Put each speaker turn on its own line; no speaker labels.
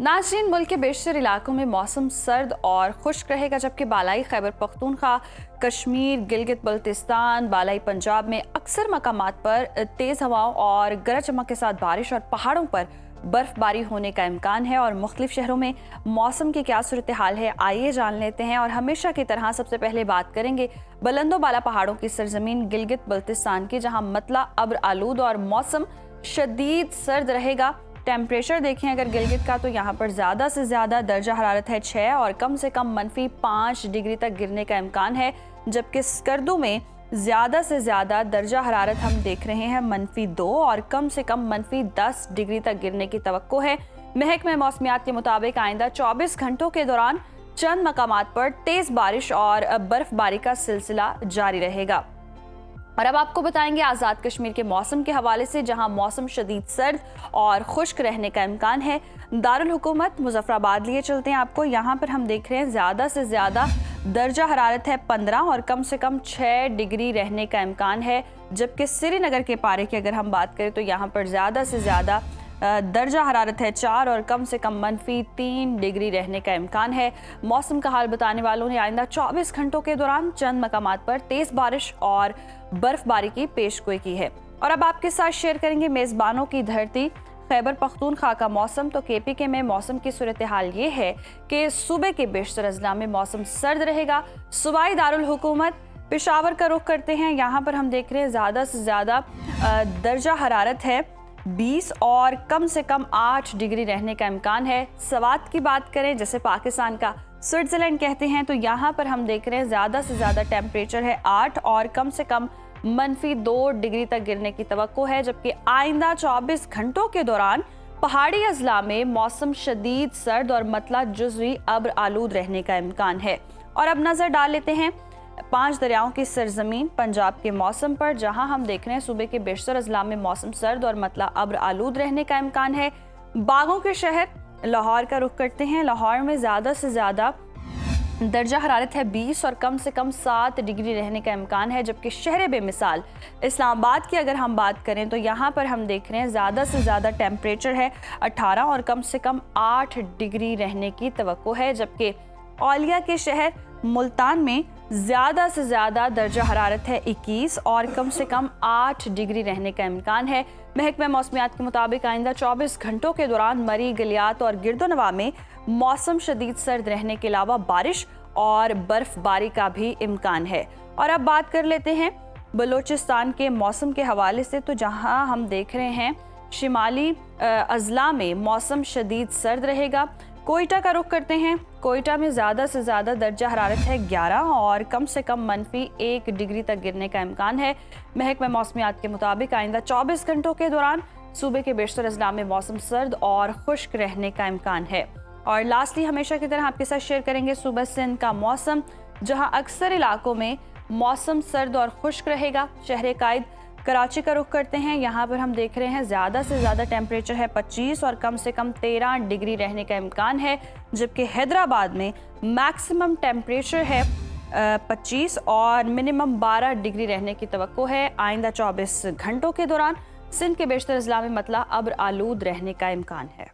नाज़रीन, मुल्क के बेशतर इलाकों में मौसम सर्द और खुश्क रहेगा, जबकि बालाई खैबर पख्तूनख्वा, कश्मीर, गिलगित बल्तिस्तान, बालाई पंजाब में अक्सर मकामात पर तेज़ हवाओं और गरज चमक के साथ बारिश और पहाड़ों पर बर्फबारी होने का इम्कान है। और मुख्तलिफ शहरों में मौसम की क्या सूरत हाल है, आइए जान लेते हैं। और हमेशा की तरह सबसे पहले बात करेंगे बुलंदो बाला पहाड़ों की सरजमीन गिलगित बल्तिस्तान की, जहां मतला अब्र आलूद और मौसम शदीद सर्द रहेगा। टेम्परेचर देखें अगर गिलगित का, तो यहाँ पर ज़्यादा से ज़्यादा दर्जा हरारत है 6 और कम से कम -5 डिग्री तक गिरने का इम्कान है, जबकि स्कर्दू में ज़्यादा से ज़्यादा दर्जा हरारत हम देख रहे हैं -2 और कम से कम -10 डिग्री तक गिरने की तवक्को है। महकमा मौसमियात के मुताबिक आइंदा 24 घंटों के दौरान चंद मकामात पर तेज़ बारिश और बर्फबारी का सिलसिला जारी रहेगा। और अब आपको बताएंगे आज़ाद कश्मीर के मौसम के हवाले से, जहां मौसम शदीद सर्द और खुश्क रहने का इम्कान है। दारुल हुकूमत मुजफ्फराबाद लिए चलते हैं आपको। यहाँ पर हम देख रहे हैं ज़्यादा से ज़्यादा दर्जा हरारत है 15 और कम से कम 6 डिग्री रहने का इम्कान है, जबकि श्रीनगर के पारे की अगर हम बात करें तो यहाँ पर ज़्यादा से ज़्यादा दर्जा हरारत है 4 और कम से कम -3 डिग्री रहने का इम्कान है। मौसम का हाल बताने वालों ने आइंदा 24 घंटों के दौरान चंद मकामात पर तेज़ बारिश और बर्फबारी की पेशगोई की है। और अब आपके साथ शेयर करेंगे मेज़बानों की धरती खैबर पख्तूनख्वा का मौसम। तो KPK में मौसम की सूरत हाल ये है कि सूबे के बेशतर अजला में मौसम सर्द रहेगा। सूबाई दारुल हुकूमत पेशावर का रुख करते हैं। यहाँ पर हम देख रहे हैं ज़्यादा से ज़्यादा दर्जा हरारत है 20 और कम से कम 8 डिग्री रहने का इम्कान है। सवात की बात करें, जैसे पाकिस्तान का स्विट्ज़रलैंड कहते हैं, तो यहाँ पर हम देख रहे हैं ज़्यादा से ज़्यादा टेम्परेचर है 8 और कम से कम -2 डिग्री तक गिरने की तवक्को है। जबकि आइंदा 24 घंटों के दौरान पहाड़ी अजला में मौसम शदीद सर्द और मतला जुज़वी अब्र आलूद रहने का इम्कान है। और अब नज़र डाल लेते हैं 5 दरियाओं की सरजमीन पंजाब के मौसम पर, जहां हम देख रहे हैं सूबे के बेशतर अजला में मौसम सर्द और मतला अब्र आलूद रहने का इम्कान है। बागों के शहर लाहौर का रुख करते हैं। लाहौर में ज़्यादा से ज़्यादा दर्जा हरारत है 20 और कम से कम 7 डिग्री रहने का इम्कान है। जबकि शहर बेमिसाल इस्लामाबाद की अगर हम बात करें तो यहाँ पर हम देख रहे हैं ज़्यादा से ज़्यादा टेम्परेचर है 18 और कम से कम 8 डिग्री रहने की तवक्को है। जबकि औलिया के शहर मुल्तान में ज़्यादा से ज़्यादा दर्जा हरारत है 21 और कम से कम 8 डिग्री रहने का इम्कान है। महकमा मौसमियात के मुताबिक आइंदा 24 घंटों के दौरान मरी, गलियात और गिरदोनवा में मौसम शदीद सर्द रहने के अलावा बारिश और बर्फबारी का भी इम्कान है। और अब बात कर लेते हैं बलूचिस्तान के मौसम के हवाले से, तो जहां हम देख रहे हैं शिमाली अजला में मौसम शदीद सर्द रहेगा। कोयटा का रुख करते हैं। कोयटा में ज़्यादा से ज़्यादा दर्जा हरारत है 11 और कम से कम -1 डिग्री तक गिरने का इम्कान है। महकमा मौसमियात के मुताबिक आइंदा 24 घंटों के दौरान सूबे के बेशतर अजला में मौसम सर्द और खुश्क रहने का इम्कान है। और लास्टली हमेशा की तरह आपके साथ शेयर करेंगे सूबा सिंध का मौसम, जहां अक्सर इलाकों में मौसम सर्द और खुश्क रहेगा। शहर कायद कराची का रुख करते हैं। यहाँ पर हम देख रहे हैं ज़्यादा से ज़्यादा टेम्परेचर है 25 और कम से कम 13 डिग्री रहने का इम्कान है। जबकि हैदराबाद में मैक्सिमम टेम्परेचर है 25 और मिनिमम 12 डिग्री रहने की तवक्को है। आइंदा 24 घंटों के दौरान सिंध के बेशतर अजला में मतला अब्र आलूद रहने का इम्कान है।